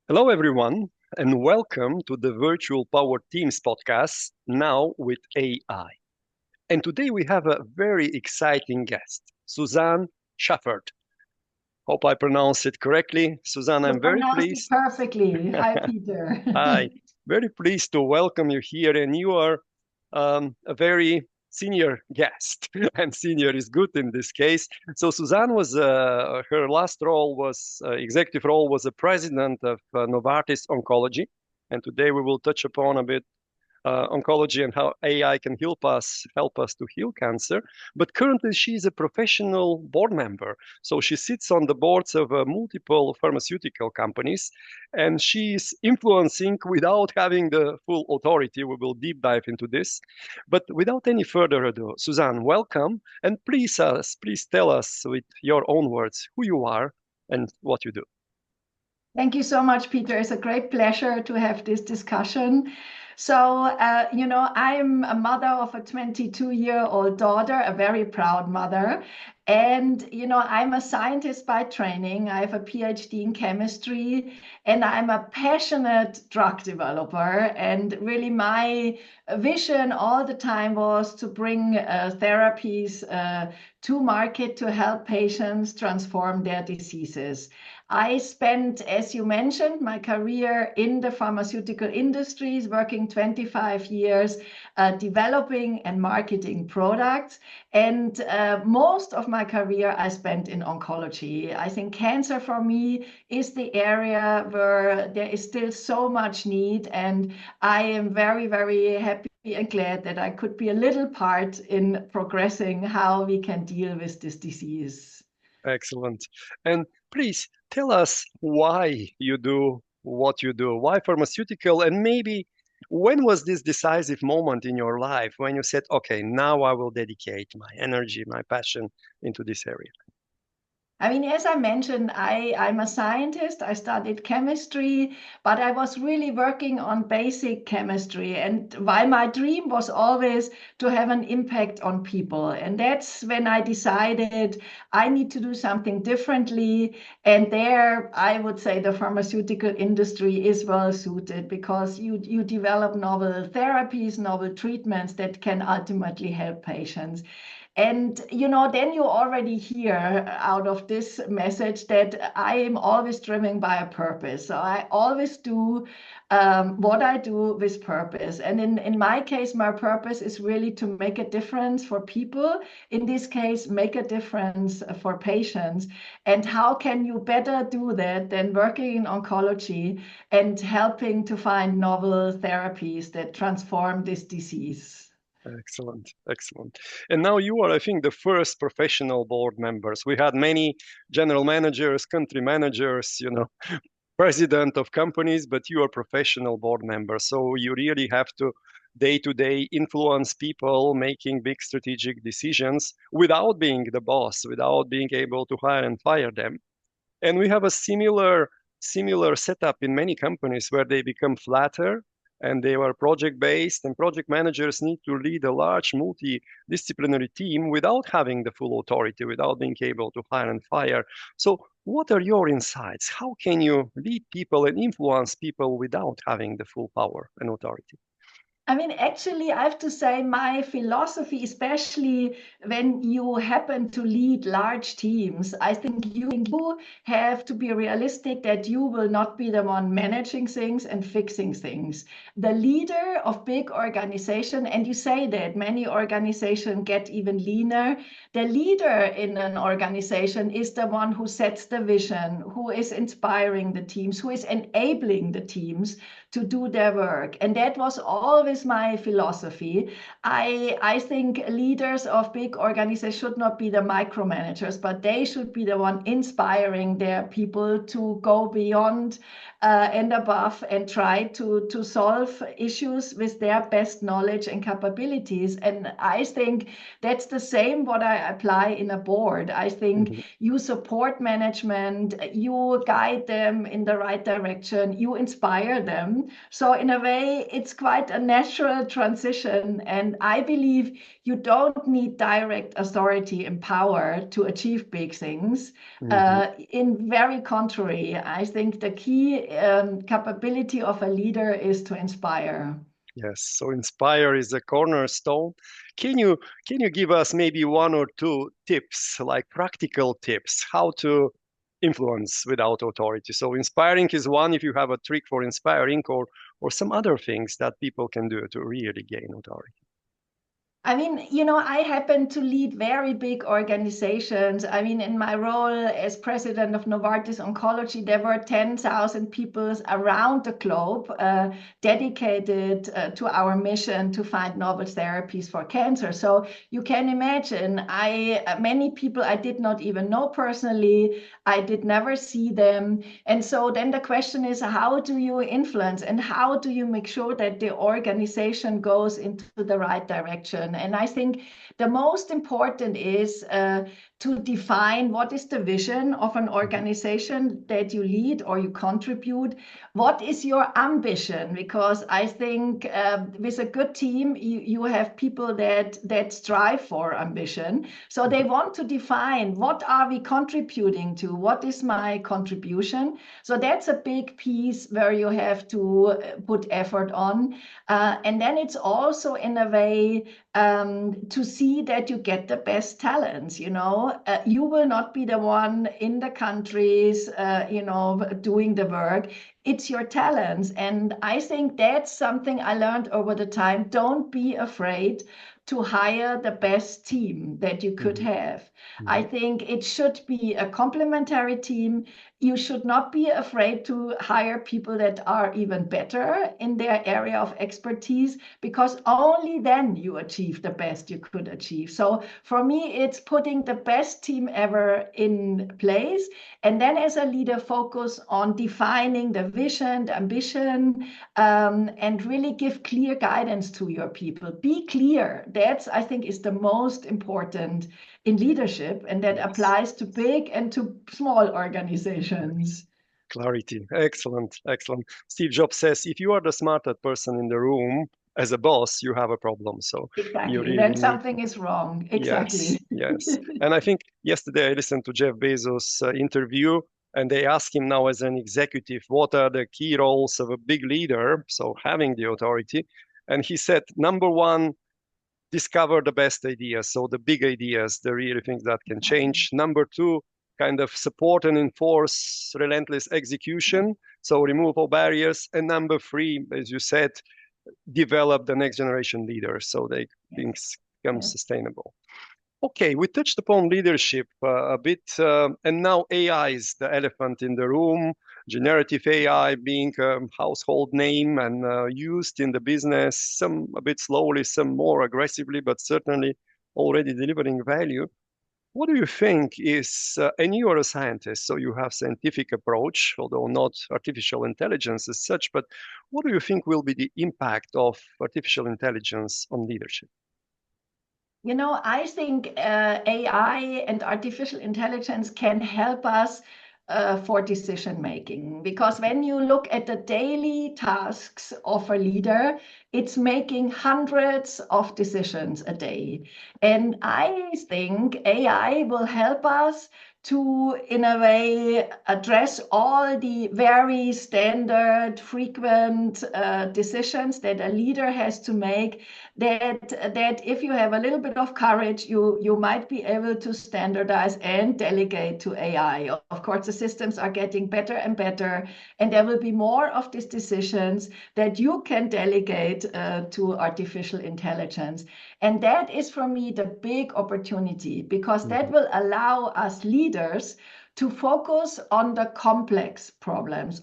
Hello, everyone, and welcome to the Virtual Power Teams podcast, now with AI. And today we have a very exciting guest, Susanne Schaffert. Hope I pronounce it correctly. Susanne, You I'm very pronounced it pleased. perfectly. Hi, Peter. Hi, very pleased to welcome you here. And you are a very senior guest, and senior is good in this case. So Susanne was her last role was executive role was a president of Novartis Oncology, and today we will touch upon a bit oncology and how AI can help us to heal cancer. But currently, she's a professional board member, so she sits on the boards of multiple pharmaceutical companies, and she's influencing without having the full authority. We will deep dive into this, but without any further ado, Susanne, welcome, and please tell us with your own words who you are and what you do. Thank you so much, Peter. It's a great pleasure to have this discussion. I'm a mother of a 22-year-old daughter, a very proud mother. And, I'm a scientist by training. I have a PhD in chemistry, and I'm a passionate drug developer. And really, my vision all the time was to bring therapies to market to help patients transform their diseases. I spent, as you mentioned, my career in the pharmaceutical industries, working 25 years developing and marketing products. And most of my career I spent in oncology. I think cancer for me is the area where there is still so much need. And I am very, very happy and glad that I could be a little part in progressing how we can deal with this disease. Excellent. And please tell us why you do what you do, why pharmaceutical, and maybe when was this decisive moment in your life when you said, okay, now I will dedicate my energy, my passion into this area? I mean, as I mentioned, I'm a scientist. I studied chemistry, but I was really working on basic chemistry. And while my dream was always to have an impact on people. And that's when I decided I need to do something differently. And there, I would say the pharmaceutical industry is well suited because you develop novel therapies, novel treatments that can ultimately help patients. And then you already hear out of this message that I am always driven by a purpose. So I always do what I do with purpose. And in my case, my purpose is really to make a difference for people. In this case, make a difference for patients. And how can you better do that than working in oncology and helping to find novel therapies that transform this disease? Excellent, excellent. And now you are, I think, the first professional board members. We had many general managers, country managers, president of companies, but you are professional board member. So you really have to day influence people making big strategic decisions without being the boss, without being able to hire and fire them. And we have a similar setup in many companies where they become flatter and they are project based, and project managers need to lead a large multidisciplinary team without having the full authority, without being able to hire and fire. So what are your insights? How can you lead people and influence people without having the full power and authority? I mean, actually, I have to say my philosophy, especially when you happen to lead large teams, I think you have to be realistic that you will not be the one managing things and fixing things. The leader of big organization, and you say that many organizations get even leaner. The leader in an organization is the one who sets the vision, who is inspiring the teams, who is enabling the teams to do their work. And that was always my philosophy. I think leaders of big organizations should not be the micromanagers, but they should be the one inspiring their people to go beyond and above and try to solve issues with their best knowledge and capabilities. And I think that's the same what I apply in a board. I think Mhm. you support management, you guide them in the right direction, you inspire them. So in a way, it's quite a natural transition. And I believe you don't need direct authority and power to achieve big things. In very contrary, I think the key capability of a leader is to inspire. Yes, so inspire is a cornerstone. Can you give us maybe one or two tips, like practical tips, how to influence without authority? So inspiring is one if you have a trick for inspiring or some other things that people can do to really gain authority. I mean, you know, I happen to lead very big organizations. I mean, in my role as president of Novartis Oncology, there were 10,000 people around the globe dedicated to our mission to find novel therapies for cancer. So you can imagine, many people I did not even know personally. I did never see them. And so then the question is, how do you influence and how do you make sure that the organization goes into the right direction? And I think the most important is to define what is the vision of an organization that you lead or you contribute. What is your ambition? Because I think with a good team, you have people that strive for ambition. So they want to define, what are we contributing to? What is my contribution? So that's a big piece where you have to put effort on. And then it's also in a way to see that you get the best talents. You will not be the one in the countries, doing the work. It's your talents. And I think that's something I learned over the time. Don't be afraid to hire the best team that you could have. I think it should be a complementary team. You should not be afraid to hire people that are even better in their area of expertise, because only then you achieve the best you could achieve. So for me, it's putting the best team ever in place. And then as a leader, focus on defining the vision, the ambition, and really give clear guidance to your people. Be clear. That's, I think, is the most important in leadership, and that applies to big and to small organizations. Clarity. Excellent. Excellent. Steve Jobs says, if you are the smartest person in the room as a boss, you have a problem. So you Exactly. really Then need. something is wrong. Yes, Exactly. yes. And I think yesterday I listened to Jeff Bezos' interview, and they asked him now as an executive, what are the key roles of a big leader? So having the authority. And he said, number one, discover the best ideas. So the big ideas, the really things that can change. Number two, kind of support and enforce relentless execution. So remove all barriers. And number three, as you said, develop the next generation leaders so they things become sustainable. Okay, we touched upon leadership a bit, and now AI is the elephant in the room. Generative AI being a household name and used in the business, some a bit slowly, some more aggressively, but certainly already delivering value. What do you think is, and you are a scientist, so you have scientific approach, although not artificial intelligence as such, but what do you think will be the impact of artificial intelligence on leadership? I think AI and artificial intelligence can help us for decision making, because when you look at the daily tasks of a leader, it's making hundreds of decisions a day. And I think AI will help us to, in a way, address all the very standard, frequent decisions that a leader has to make, that if you have a little bit of courage, you might be able to standardize and delegate to AI. Of course, the systems are getting better and better, and there will be more of these decisions that you can delegate to artificial intelligence. And that is, for me, the big opportunity, because that will allow us leaders to focus on the complex problems,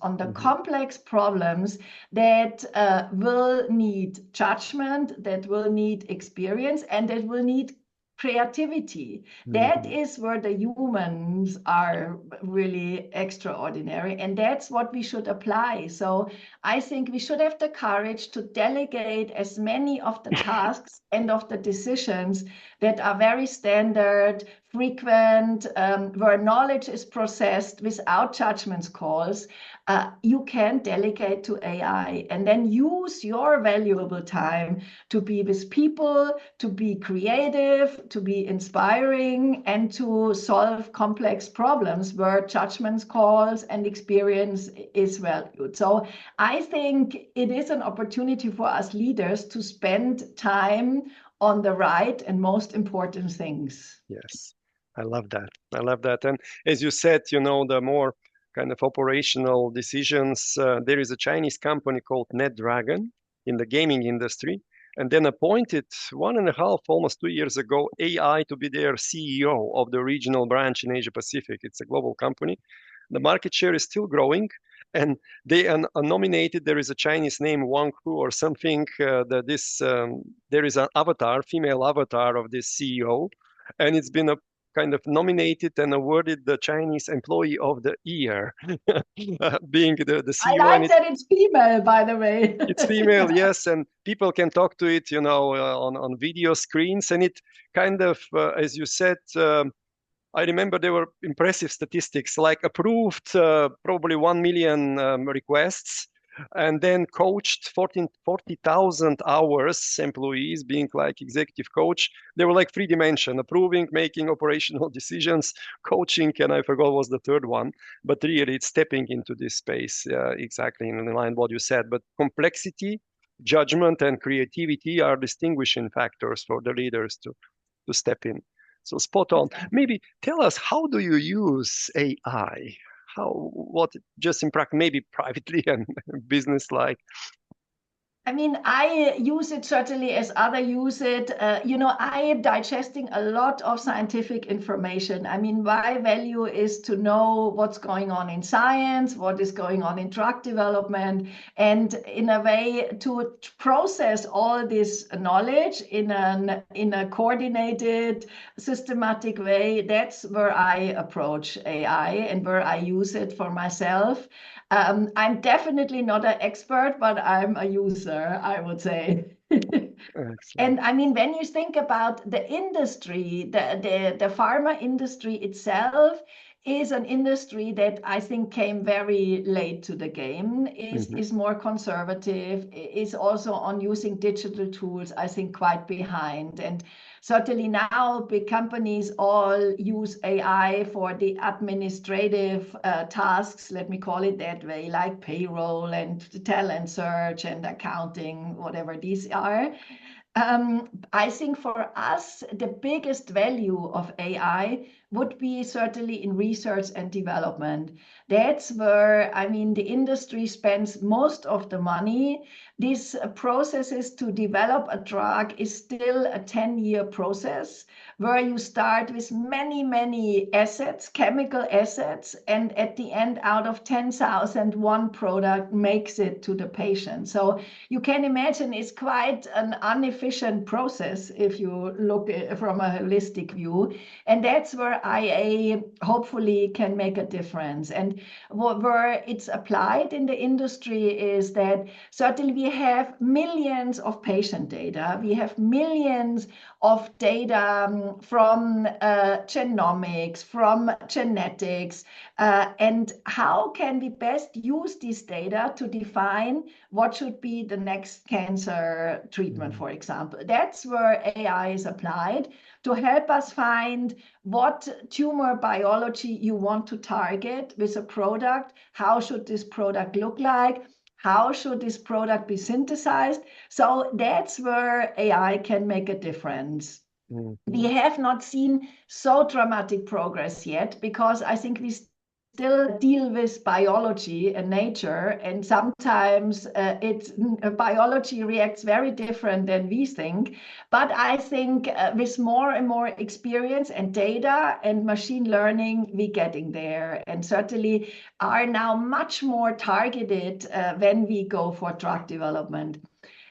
that will need judgment, that will need experience, and that will need creativity. That is where the humans are really extraordinary, and that's what we should apply. So I think we should have the courage to delegate as many of the tasks and of the decisions that are very standard, frequent, where knowledge is processed without judgment calls, you can delegate to AI and then use your valuable time to be with people, to be creative, to be inspiring, and to solve complex problems where judgment calls and experience is valued. So I think it is an opportunity for us leaders to spend time on the right and most important things. Yes, I love that. I love that. And as you said, the more kind of operational decisions, there is a Chinese company called NetDragon in the gaming industry, and then appointed 1.5, almost 2 years ago, AI to be their CEO of the regional branch in Asia Pacific. It's a global company. The market share is still growing, and they are nominated. There is a Chinese name, Wang Hu or something. There is an avatar, female avatar of this CEO, and it's been a kind of nominated and awarded the Chinese Employee of the Year, being the CEO. I like that it's female, by the way. It's female, yes, and people can talk to it, on video screens, and it kind of, as you said. I remember there were impressive statistics, like approved probably 1 million requests, and then coached 40,000 hours, employees being like executive coach. They were like 3 dimension, approving, making operational decisions, coaching, and I forgot what was the third one. But really, it's stepping into this space, exactly in line with what you said. But complexity, judgment, and creativity are distinguishing factors for the leaders to step in. So spot on. Maybe tell us, how do you use AI? Just in practice, maybe privately and business like? I mean, I use it certainly as others use it. I am digesting a lot of scientific information. I mean, my value is to know what's going on in science, what is going on in drug development, and in a way to process all this knowledge in a coordinated, systematic way. That's where I approach AI and where I use it for myself. I'm definitely not an expert, but I'm a user, I would say. And I mean, when you think about the industry, the pharma industry itself is an industry that I think came very late to the game, is more conservative, is also on using digital tools, I think, quite behind. And certainly now big companies all use AI for the administrative tasks, let me call it that way, like payroll and talent search and accounting, whatever these are. I think for us, the biggest value of AI would be certainly in research and development. That's where, I mean, the industry spends most of the money. These processes to develop a drug is still a 10-year process where you start with many, many assets, chemical assets, and at the end, out of 10,000, one product makes it to the patient. So you can imagine it's quite an inefficient process if you look from a holistic view. And that's where IA hopefully can make a difference. And where it's applied in the industry is that certainly we have millions of patient data. We have millions of data from genomics, from genetics, and how can we best use this data to define what should be the next cancer treatment, for example. That's where AI is applied to help us find what tumor biology you want to target with a product. How should this product look like? How should this product be synthesized? So that's where AI can make a difference. We have not seen so dramatic progress yet because I think we still deal with biology and nature, and sometimes biology reacts very different than we think. But I think with more and more experience and data and machine learning, we're getting there, and certainly are now much more targeted when we go for drug development.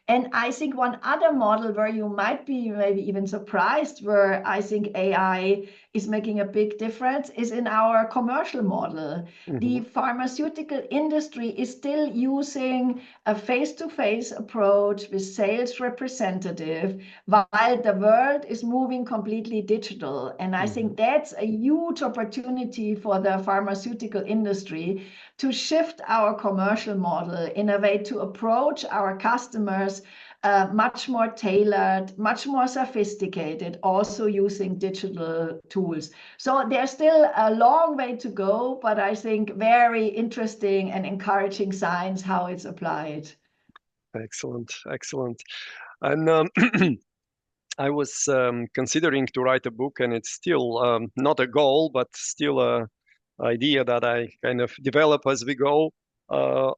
And I think one other model where you might be maybe even surprised, where I think AI is making a big difference is in our commercial model. The Mm-hmm. pharmaceutical industry is still using a face-to-face approach with sales representative, while the world is moving completely digital. And I think that's a huge opportunity for the pharmaceutical industry to shift our commercial model in a way to approach our customers much more tailored, much more sophisticated, also using digital tools. So there's still a long way to go, but I think very interesting and encouraging signs how it's applied. Excellent, excellent. And I was considering to write a book, and it's still not a goal, but still a idea that I kind of develop as we go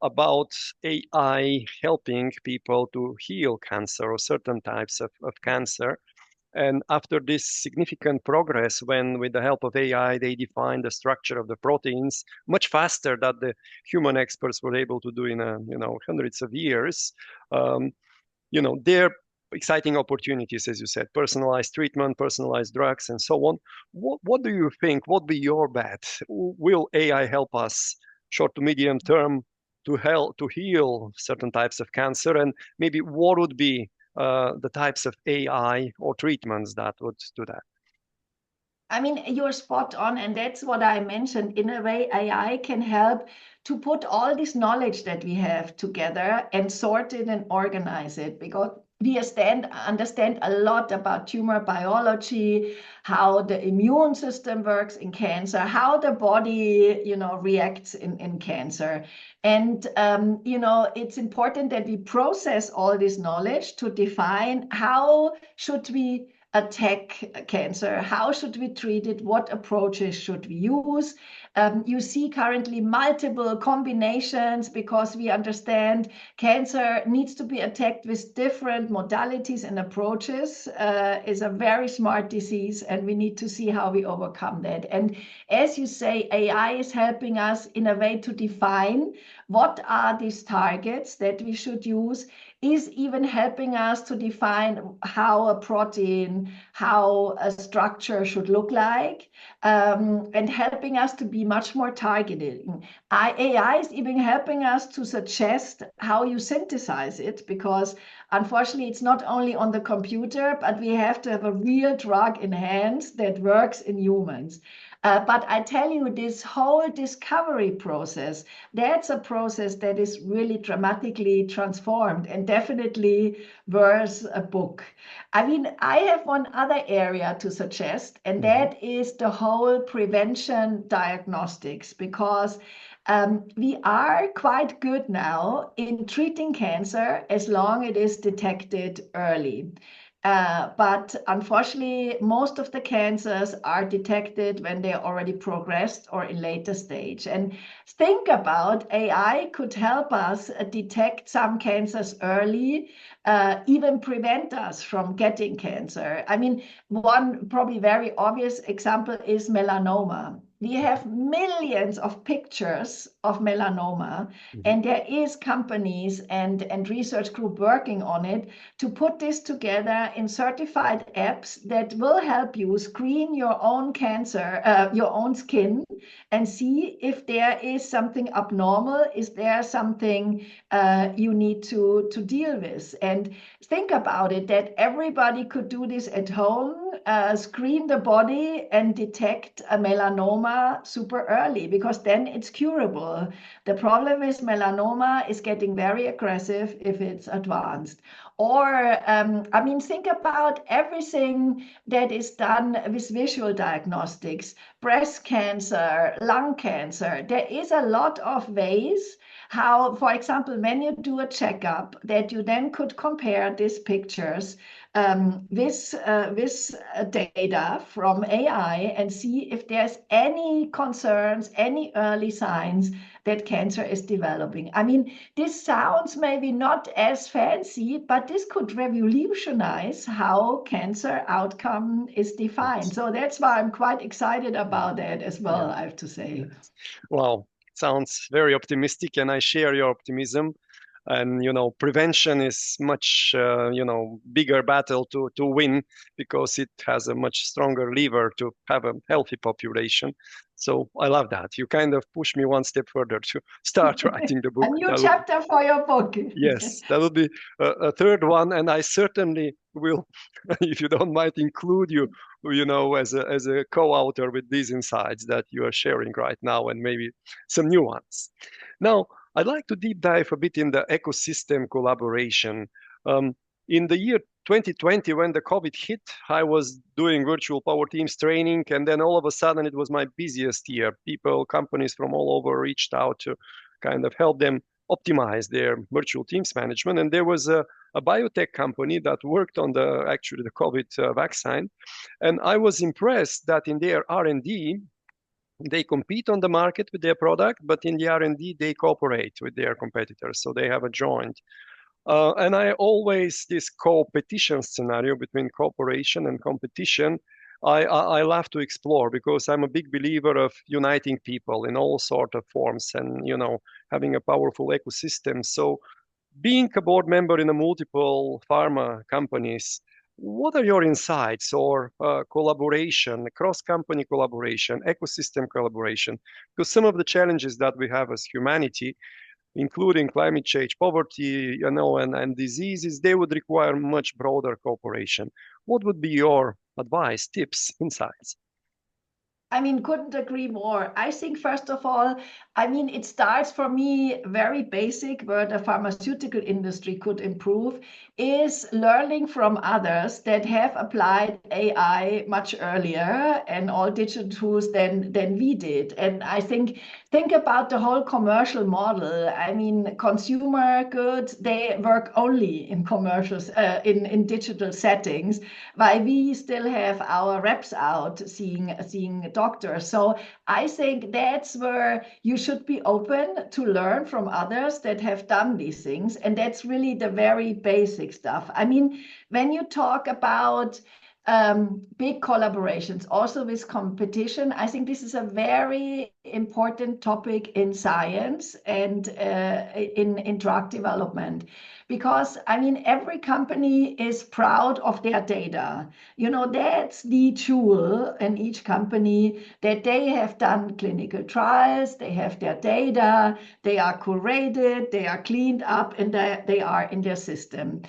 about AI helping people to heal cancer or certain types of cancer. And after this significant progress, when with the help of AI, they define the structure of the proteins much faster than the human experts were able to do in hundreds of years, um, there are exciting opportunities, as you said, personalized treatment, personalized drugs, and so on. What do you think? What be your bet? Will AI help us short to medium term to help to heal certain types of cancer? And maybe what would be the types of AI or treatments that would do that? I mean, you're spot on, and that's what I mentioned. In a way, AI can help to put all this knowledge that we have together and sort it and organize it, because we understand a lot about tumor biology, how the immune system works in cancer, how the body, reacts in cancer. And, it's important that we process all this knowledge to define how should we attack cancer? How should we treat it? What approaches should we use? You see currently multiple combinations because we understand cancer needs to be attacked with different modalities and approaches. Is a very smart disease, and we need to see how we overcome that. And as you say, AI is helping us in a way to define what are these targets that we should use, is even helping us to define how a protein, how a structure should look like, and helping us to be much more targeted. AI is even helping us to suggest how you synthesize it, because unfortunately it's not only on the computer, but we have to have a real drug in hands that works in humans. But I tell you, this whole discovery process, that's a process that is really dramatically transformed and definitely worth a book. I mean, I have one other area to suggest, and that is the whole prevention diagnostics, because we are quite good now in treating cancer as long as it is detected early. But unfortunately, most of the cancers are detected when they're already progressed or in later stage. And think about AI could help us detect some cancers early, even prevent us from getting cancer. I mean, one probably very obvious example is melanoma. We have millions of pictures of melanoma, and there is companies and research group working on it to put this together in certified apps that will help you screen your own cancer, your own skin, and see if there is something abnormal, is there something you need to deal with. And think about it, that everybody could do this at home, screen the body and detect a melanoma super early, because then it's curable. The problem is melanoma is getting very aggressive if it's advanced. Or, I mean, think about everything that is done with visual diagnostics, breast cancer, lung cancer. There is a lot of ways how, for example, when you do a checkup, that you then could compare these pictures with data from AI and see if there's any concerns, any early signs that cancer is developing. I mean, this sounds maybe not as fancy, but this could revolutionize how cancer outcome is defined. So that's why I'm quite excited about that as well, I have to say. Wow, sounds very optimistic, and I share your optimism. And prevention is much bigger battle to win, because it has a much stronger lever to have a healthy population. So I love that. You kind of push me one step further to start writing the A book. new chapter for your book. Yes, that would be a third one, and I certainly will, if you don't mind, include you, as a co-author with these insights that you are sharing right now, and maybe some new ones. Now, I'd like to deep dive a bit in the ecosystem collaboration. In the year 2020, when the COVID hit, I was doing virtual power teams training, and then all of a sudden it was my busiest year. People, companies from all over reached out to kind of help them optimize their virtual teams management. And there was a biotech company that worked on the COVID vaccine. And I was impressed that in their R&D, they compete on the market with their product, but in the R&D, they cooperate with their competitors. So they have a joint. And I always, this competition scenario between cooperation and competition, I love to explore, because I'm a big believer of uniting people in all sort of forms, and having a powerful ecosystem. So being a board member in a multiple pharma companies, what are your insights or collaboration, cross-company collaboration, ecosystem collaboration? Because some of the challenges that we have as humanity, including climate change, poverty, and diseases, they would require much broader cooperation. What would be your advice, tips, insights? I mean, couldn't agree more. I think, first of all, I mean, it starts for me very basic, where the pharmaceutical industry could improve is learning from others that have applied AI much earlier and all digital tools than we did. And I think about the whole commercial model. I mean, consumer goods, they work only in commercials, in digital settings, while we still have our reps out seeing doctors. So I think that's where you should be open to learn from others that have done these things. And that's really the very basic stuff. I mean, when you talk about big collaborations, also with competition, I think this is a very important topic in science and in drug development. Because I mean, every company is proud of their data. That's the jewel in each company, that they have done clinical trials, they have their data, they are curated, they are cleaned up, and they are in their system.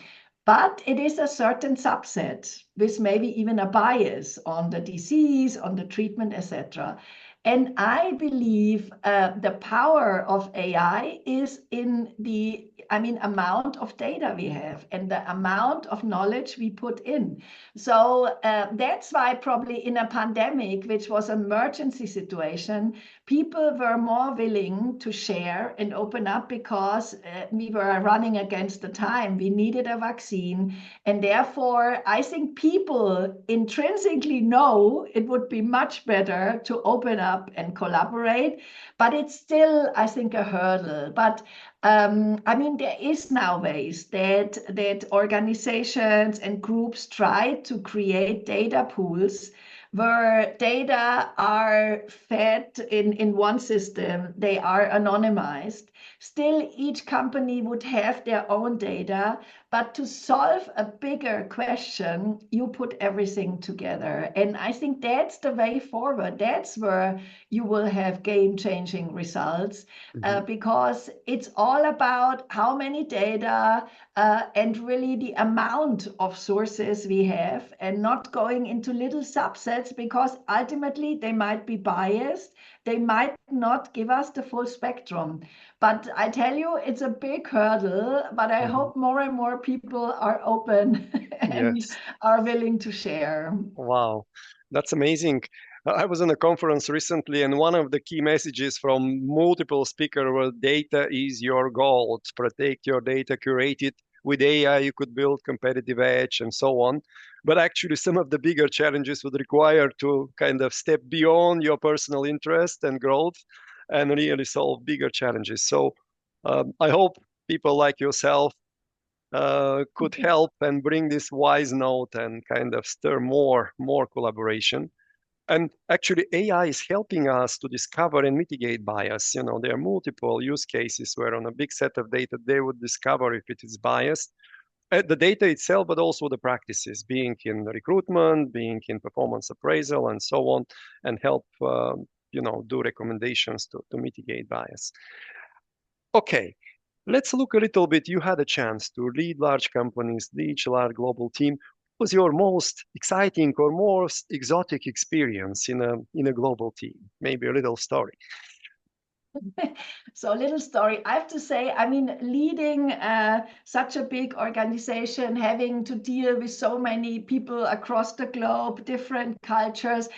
But it is a certain subset with maybe even a bias on the disease, on the treatment, etc. And I believe the power of AI is in the, I mean, amount of data we have and the amount of knowledge we put in. So that's why probably in a pandemic, which was an emergency situation, people were more willing to share and open up, because we were running against the time. We needed a vaccine. And therefore, I think people intrinsically know it would be much better to open up and collaborate. But it's still, I think, a hurdle. But I mean, there is now ways that organizations and groups try to create data pools where data are fed in one system, they are anonymized. Still, each company would have their own data, but to solve a bigger question, you put everything together. And I think that's the way forward. That's where you will have game-changing results, because it's all about how many data and really the amount of sources we have, and not going into little subsets, because ultimately they might be biased. They might not give us the full spectrum. But I tell you, it's a big hurdle, but I hope more and more people are open and Yes. are willing to share. Wow, that's amazing. I was in a conference recently, and one of the key messages from multiple speakers was data is your gold. Protect your data, curate it. With AI, you could build competitive edge and so on. But actually, some of the bigger challenges would require to kind of step beyond your personal interest and growth and really solve bigger challenges. So I hope people like yourself could help and bring this wise note and kind of stir more collaboration. And actually, AI is helping us to discover and mitigate bias. There are multiple use cases where on a big set of data, they would discover if it is biased. The data itself, but also the practices, being in recruitment, being in performance appraisal, and so on, and help, do recommendations to mitigate bias. Okay, let's look a little bit. You had a chance to lead large companies, lead a large global team. What was your most exciting or most exotic experience in a global team? Maybe a little story. So a little story. I have to say, I mean, leading such a big organization, having to deal with so many people across the globe, different cultures,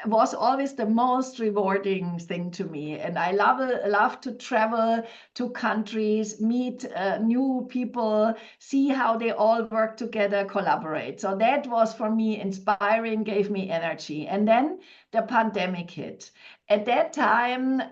was always the most rewarding thing to me. And I love to travel to countries, meet new people, see how they all work together, collaborate. So that was for me inspiring, gave me energy. And then the pandemic hit. At that time,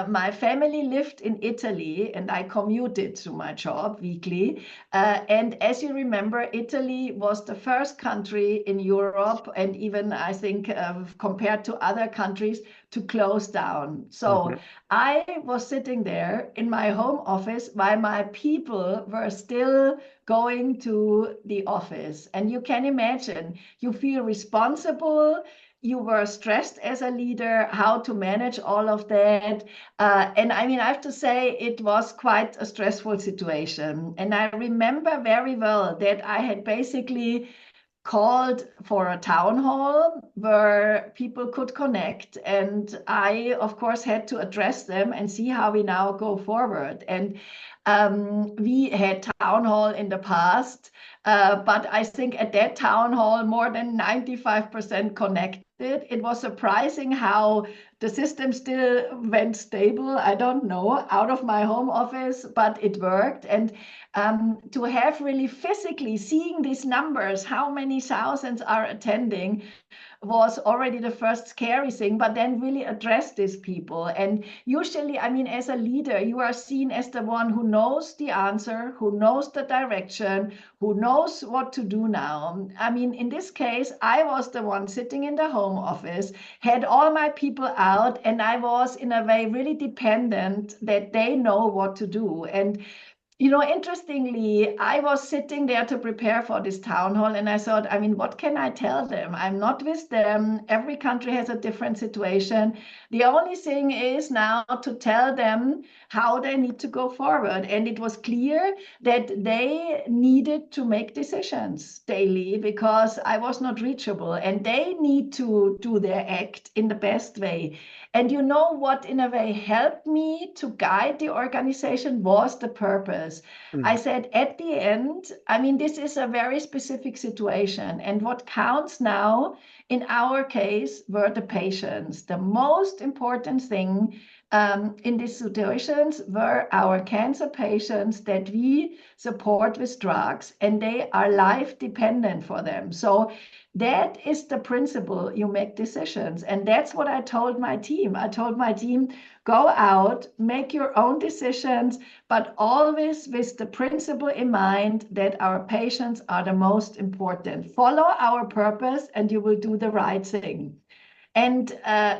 my family lived in Italy and I commuted to my job weekly. And as you remember, Italy was the first country in Europe and even, I think, compared to other countries, to close down. So I was sitting there in my home office while my people were still going to the office. And you can imagine, you feel responsible, you were stressed as a leader, how to manage all of that. And I mean, I have to say, it was quite a stressful situation. And I remember very well that I had basically called for a town hall where people could connect. And I, of course, had to address them and see how we now go forward. And we had town hall in the past, but I think at that town hall, more than 95% connected. It was surprising how the system still went stable. I don't know, out of my home office, but it worked. And to have really physically seeing these numbers, how many thousands are attending, was already the first scary thing, but then really address these people. And usually, I mean, as a leader, you are seen as the one who knows the answer, who knows the direction, who knows what to do now. I mean, in this case, I was the one sitting in the home office, had all my people out, and I was in a way really dependent that they know what to do. And interestingly, I was sitting there to prepare for this town hall, and I thought, I mean, what can I tell them? I'm not with them. Every country has a different situation. The only thing is now to tell them how they need to go forward. And it was clear that they needed to make decisions daily because I was not reachable, and they need to do their act in the best way. And you know what, in a way, helped me to guide the organization was the purpose. I said at the end, I mean, this is a very specific situation. And what counts now, in our case, were the patients. The most important thing in these situations were our cancer patients that we support with drugs, and they are life dependent for them. So that is the principle. You make decisions. And that's what I told my team. I told my team, go out, make your own decisions, but always with the principle in mind that our patients are the most important. Follow our purpose and you will do the right thing. And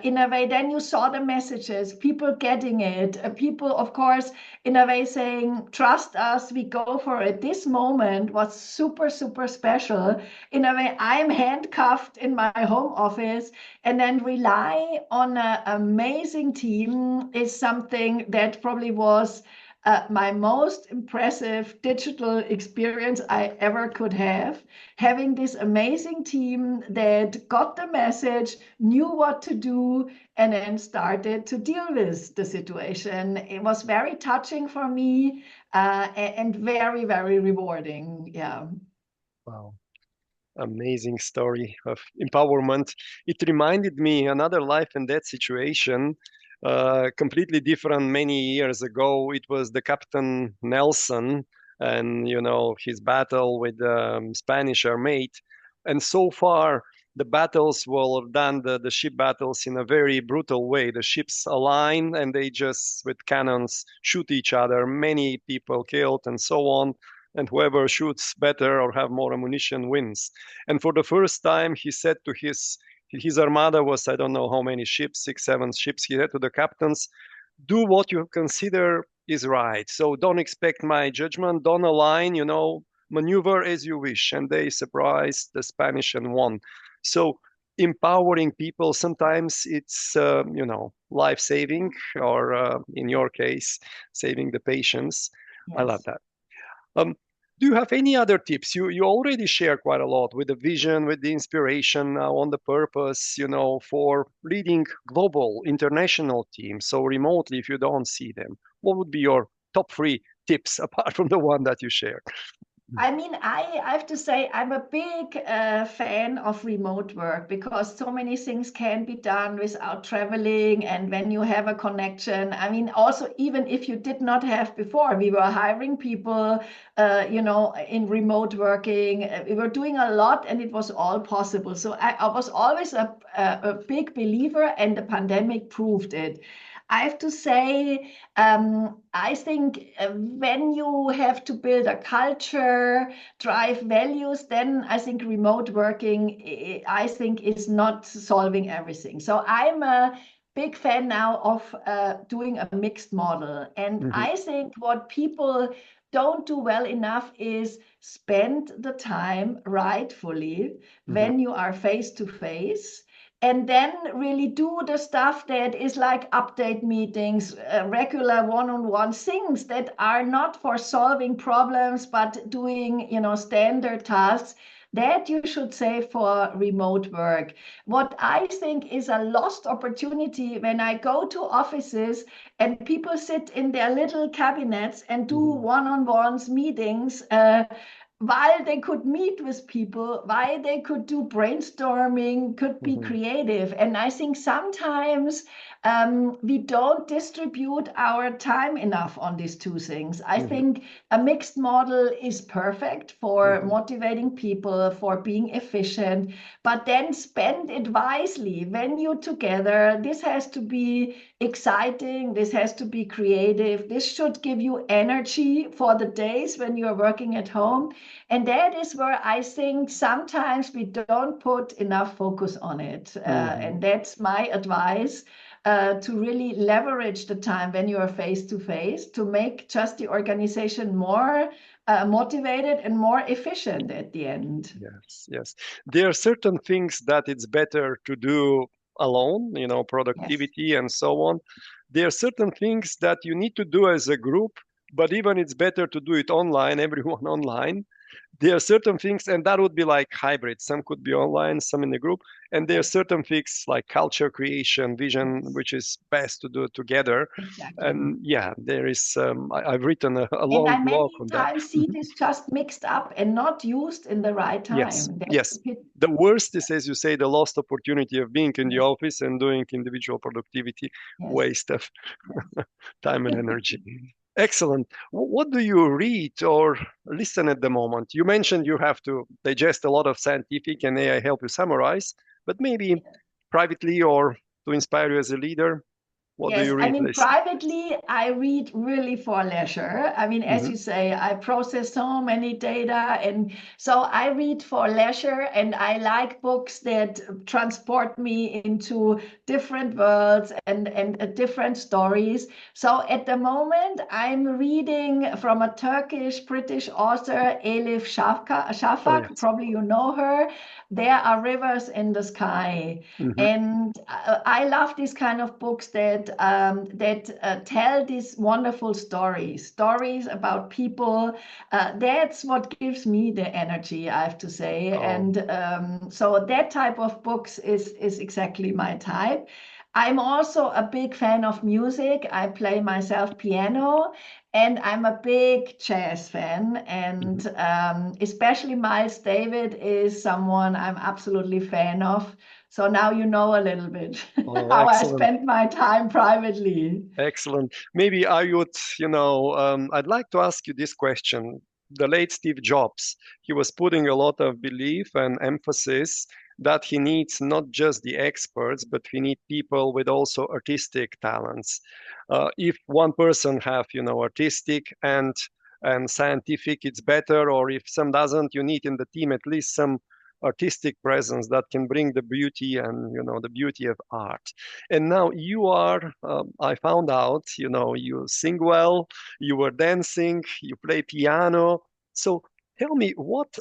in a way, then you saw the messages, people getting it, people, of course, in a way saying, trust us, we go for it. This moment was super, super special. In a way, I'm handcuffed in my home office, and then rely on an amazing team is something that probably was my most impressive digital experience I ever could have. Having this amazing team that got the message, knew what to do, and then started to deal with the situation. It was very touching for me and very, very rewarding. Yeah. Wow. Amazing story of empowerment. It reminded me another life and death situation, completely different many years ago. It was the Captain Nelson and his battle with the Spanish armada. And so far, the battles were done, the ship battles, in a very brutal way. The ships align and they just with cannons shoot each other. Many people killed and so on, and whoever shoots better or have more ammunition wins. And for the first time, he said to his his armada was, I don't know how many ships, 6, 7 ships. He said to the captains, do what you consider is right. So don't expect my judgment. Don't align, maneuver as you wish. And they surprised the Spanish and won. So empowering people, sometimes it's, life-saving, or in your case, saving the patients. I love Yes. that. Um, do you have any other tips? You already share quite a lot with the vision, with the inspiration, on the purpose, for leading global, international teams. So remotely, if you don't see them, what would be your top 3 tips apart from the one that you shared? I mean, I have to say, I'm a big fan of remote work because so many things can be done without traveling. And when you have a connection, I mean, also, even if you did not have before, we were hiring people, in remote working. We were doing a lot and it was all possible. So I was always a big believer, and the pandemic proved it. I have to say, I think when you have to build a culture, drive values, then I think remote working, I think, is not solving everything. So I'm a big fan now of doing a mixed model. And Hmm. I think what people don't do well enough is spend the time rightfully Hmm. when you are face to face, and then really do the stuff that is like update meetings, regular one-on-one things that are not for solving problems but doing standard tasks that you should save for remote work. What I think is a lost opportunity when I go to offices and people sit in their little cabinets and do Hmm. one-on-ones meetings, while they could meet with people, while they could do brainstorming, could be Hmm. creative. And I think sometimes we don't distribute our time enough on these two things. I Hmm. think a mixed model is perfect for Hmm. motivating people, for being efficient, but then spend it wisely. When you're together, this has to be exciting, this has to be creative, this should give you energy for the days when you're working at home. And that is where I think sometimes we don't put enough focus on it. Hmm. And that's my advice, to really leverage the time when you are face to face to make just the organization more motivated and more efficient at the end. Yes, yes. There are certain things that it's better to do alone, Yes, productivity and so on. There are certain things that you need to do as a group, but even it's better to do it online, everyone online. There are certain things, and that would be like hybrid. Some could be online, some in the group. And there are yes, certain things like culture creation, vision, yes, which is best to do together. exactly. And yeah, there is, I've written a And long I blog many on that. times see this just mixed up and not used in the right Yes, time. That's yes. the pity. The worst is, as you say, the lost opportunity of being in the Yes, office and doing individual productivity, yes, waste of yes. time and energy. Excellent. What do you read or listen at the moment? You mentioned you have to digest a lot of scientific and AI help you summarize, but maybe privately or to inspire you as a leader, what do Yes, you I read, mean, listen? privately, I read really for leisure. I mean, as Hmm. you say, I process so many data. And so I read for leisure, and I like books that transport me into different worlds and different stories. So at the moment, I'm reading from a Turkish British author, Elif Oh, Shafak. yes. Probably you know her. There Are Rivers in the Sky. Hmm. And I love these kind of books that tell these wonderful stories about people. That's what gives me the energy, I have to say. Oh. And so that type of books is exactly my type. I'm also a big fan of music. I play myself piano, and I'm a big jazz fan. Hmm. And especially Miles David is someone I'm absolutely fan of. So now you know a little bit Oh, how I excellent. spend my time privately. Excellent. Maybe I would, I'd like to ask you this question. The late Steve Jobs, he was putting a lot of belief and emphasis that he needs not just the experts, but he need people with also artistic talents. If one person have, artistic and scientific, it's better. Or if some doesn't, you need in the team at least some artistic presence that can bring the beauty and, the beauty of art. And now you are, I found out, you sing well, you were dancing, you play piano. So tell me what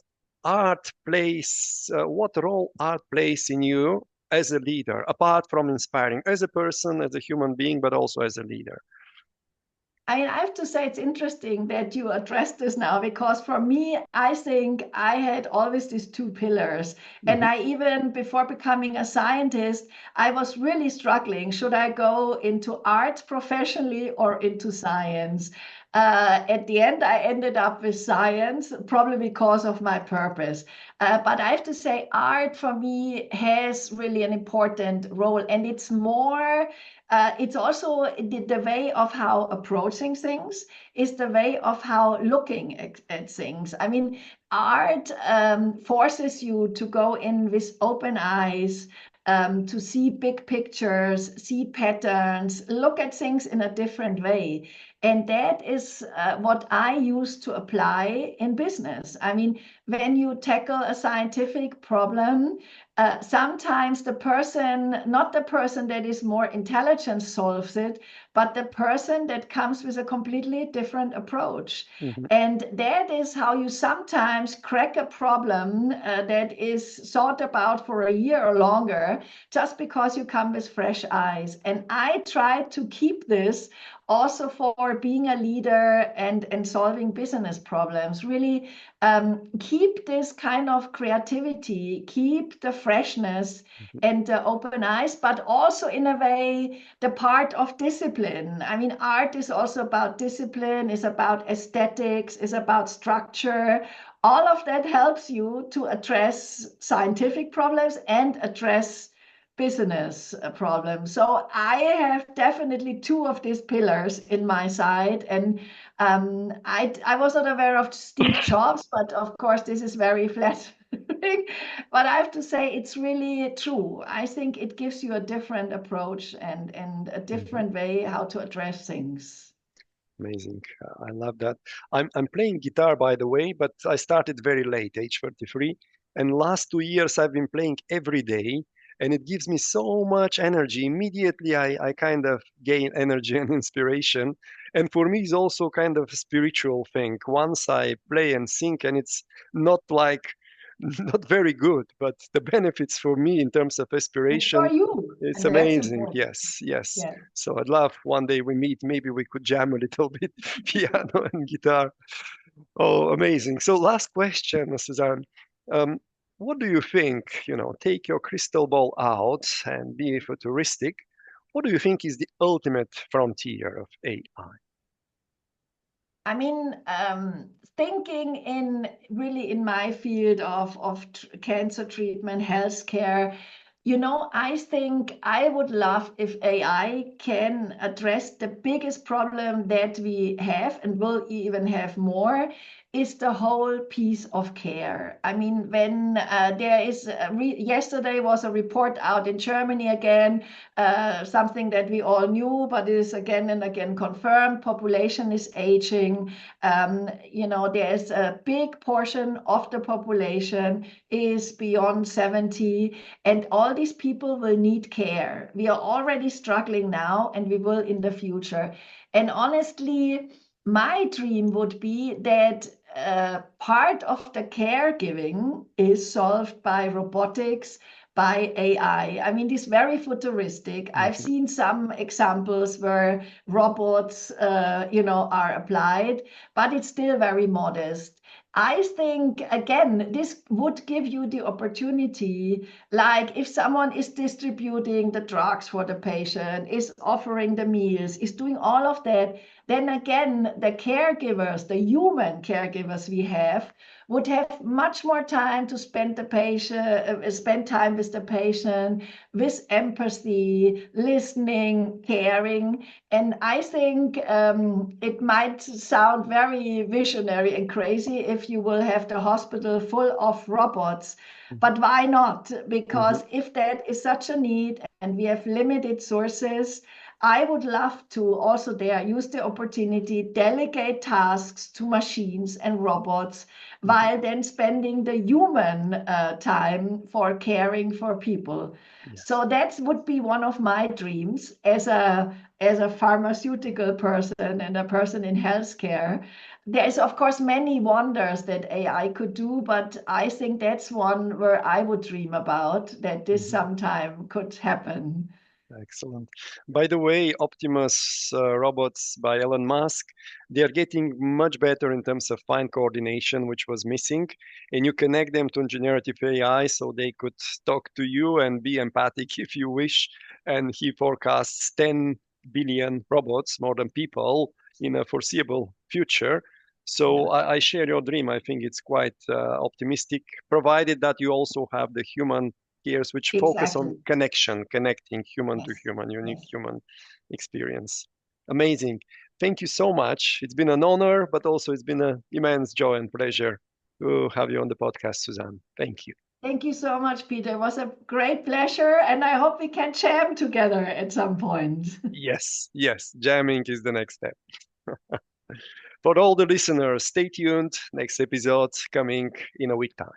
role art plays in you as a leader, apart from inspiring, as a person, as a human being, but also as a leader? I have to say it's interesting that you addressed this now, because for me, I think I had always these two pillars. And I even, before becoming a scientist, I was really struggling. Should I go into art professionally or into science? At the end, I ended up with science, probably because of my purpose. But I have to say, art for me has really an important role, and it's more. It's also the way of how approaching things is the way of how looking at things. I mean, art forces you to go in with open eyes, to see big pictures, see patterns, look at things in a different way. And that is what I use to apply in business. I mean, when you tackle a scientific problem, sometimes not the person that is more intelligent solves it, but the person that comes with a completely different approach. Mm-hmm. And that is how you sometimes crack a problem that is thought about for a year or longer, just because you come with fresh eyes. And I try to keep this also for being a leader and solving business problems. Really keep this kind of creativity, keep the freshness and the open eyes, but also in a way, the part of discipline. I mean, art is also about discipline, is about aesthetics, is about structure. All of that helps you to address scientific problems and address business problems. So I have definitely two of these pillars in my side. And I was not aware of Steve Jobs, but of course this is very flattering. But I have to say it's really true. I think it gives you a different approach and a different way how to address things. Amazing. I love that. I'm playing guitar, by the way, but I started very late, age 33. And last 2 years I've been playing every day, and it gives me so much energy. Immediately I kind of gain energy and inspiration. And for me, it's also kind of a spiritual thing. Once I play and sing, and it's not like not very good, but the benefits for me in terms of It's for inspiration, you, it's and that's amazing. important. Yes, yes. Yeah. So I'd love one day we meet, maybe we could jam a little bit piano and guitar. Oh, amazing. So last question, Suzanne. Um, what do you think, take your crystal ball out and be futuristic. What do you think is the ultimate frontier of AI? I mean, thinking in really in my field of cancer treatment, healthcare, I think I would love if AI can address the biggest problem that we have and will even have more, is the whole piece of care. I mean, when there is, yesterday was a report out in Germany again, something that we all knew, but is again and again confirmed. Population is aging. There's a big portion of the population is beyond 70, and all these people will need care. We are already struggling now, and we will in the future. And honestly, my dream would be that part of the caregiving is solved by robotics, by AI. I mean, this very futuristic. I've Mhm. seen some examples where robots, are applied, but it's still very modest. I think, again, this would give you the opportunity, like if someone is distributing the drugs for the patient, is offering the meals, is doing all of that, then again, the caregivers, the human caregivers we have, would have much more time to spend time with the patient, with empathy, listening, caring. And I think it might sound very visionary and crazy if you will have the hospital full of robots. But why not? Mhm. Because if that is such a need and we have limited sources, I would love to also there use the opportunity, delegate tasks to machines and robots, while then spending the human time for caring for people. Yes. So that would be one of my dreams as a pharmaceutical person and a person in healthcare. There's of course many wonders that AI could do, but I think that's one where I would dream about that this sometime could happen. Excellent. By the way, Optimus robots by Elon Musk, they are getting much better in terms of fine coordination, which was missing. And you connect them to generative AI so they could talk to you and be empathic if you wish. And he forecasts 10 billion robots, more than people, in a foreseeable future. So Yeah, I share your dream. I think it's quite optimistic, provided that you also have the human gears which focus on exactly. connection, connecting human to Yes, human, unique yes. human experience. Amazing. Thank you so much. It's been an honor, but also it's been an immense joy and pleasure to have you on the podcast, Susanne. Thank you. Thank you so much, Peter. It was a great pleasure, and I hope we can jam together at some point. Yes, yes, jamming is the next step. For all the listeners, stay tuned. Next episode coming in a week time.